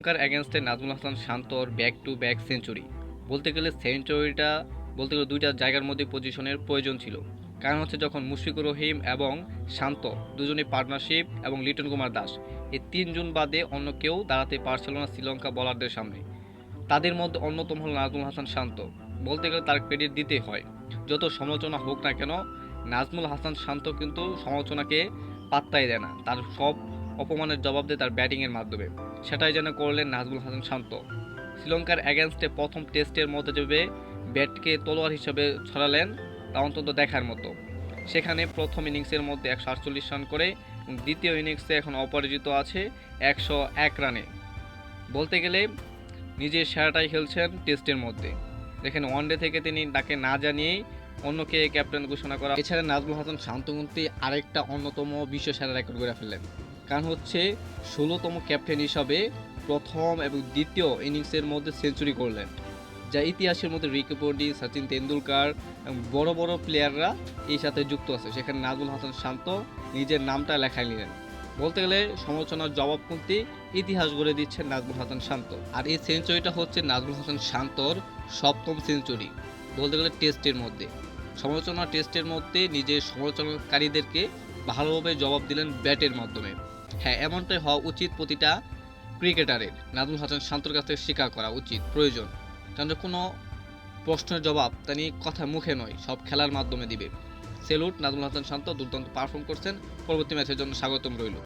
শ্রীলঙ্কার এগেনস্টে নাজমুল হাসান শান্তর ব্যাক টু ব্যাক সেঞ্চুরি। বলতে গেলে সেঞ্চুরিটা দুইটা জায়গার মধ্যে পজিশনের প্রয়োজন ছিল। কারণ হচ্ছে যখন মুশফিকুর রহিম এবং শান্ত দুজনেই পার্টনারশিপ এবং লিটন কুমার দাস এই তিনজন বাদে অন্য কেউ দাঁড়াতে পারছিল না শ্রীলঙ্কা বোলারদের সামনে। তাদের মধ্যে অন্যতম হল নাজমুল হাসান শান্ত। বলতে গেলে তার ক্রেডিট দিতে হয়। যত সমালোচনা হোক না কেন, নাজমুল হাসান শান্ত কিন্তু সমালোচনাকে পাত্তাই দেয় না। তার সব অপমানের জবাব দেয় তার ব্যাটিংয়ের মাধ্যমে। সেটাই যেন করলেন নাজমুল হাসান শান্ত। শ্রীলঙ্কার অ্যাগেনস্টে প্রথম টেস্টের মধ্যে যেভাবে ব্যাটকে তলোয়ার হিসেবে ছড়ালেন তা অন্তত দেখার মতো। সেখানে প্রথম ইনিংসের মধ্যে 148 রান করে এবং দ্বিতীয় ইনিংসে এখন অপরাজিত আছে 101 রানে। বলতে গেলে নিজের সেরাটাই খেলছেন টেস্টের মধ্যে। দেখেন ওয়ানডে থেকে তিনি তাকে না জানিয়েই অন্যকে ক্যাপ্টেন ঘোষণা করা। এছাড়া নাজমুল হাসান শান্ত কিন্তু আরেকটা অন্যতম বিশ্ব সেরা রেকর্ড করে ফেললেন। কারণ হচ্ছে 16তম ক্যাপ্টেন হিসাবে প্রথম এবং দ্বিতীয় ইনিংসের মধ্যে সেঞ্চুরি করলেন, যা ইতিহাসের মধ্যে রিকি পন্ডিং, সচিন তেন্ডুলকার এবং বড় বড় প্লেয়াররা এই সাথে যুক্ত আছে। সেখানে নাজমুল হাসান শান্ত নিজের নামটা লেখায় নিলেন। বলতে গেলে সমালোচনার জবাব কিন্তু ইতিহাস গড়ে দিচ্ছেন নাজমুল হাসান শান্ত। আর এই সেঞ্চুরিটা হচ্ছে নাজমুল হাসান শান্তর 7ম সেঞ্চুরি বলতে গেলে টেস্টের মধ্যে। টেস্টের মধ্যে নিজের সমালোচনাকারীদেরকে ভালোভাবে জবাব দিলেন ব্যাটের মাধ্যমে। হ্যাঁ, এমনটাই হওয়া উচিত প্রতিটা ক্রিকেটারের। নাজমুল হাসান শান্তর কাছ থেকে স্বীকার করা উচিত, প্রয়োজন। কারণ কোনো প্রশ্নের জবাব তিনি কথা মুখে নয়, সব খেলার মাধ্যমে দিবে। সেলুট, নাজমুল হাসান শান্ত দুর্দান্ত পারফর্ম করছেন। পরবর্তী ম্যাচের জন্য স্বাগতম রইল।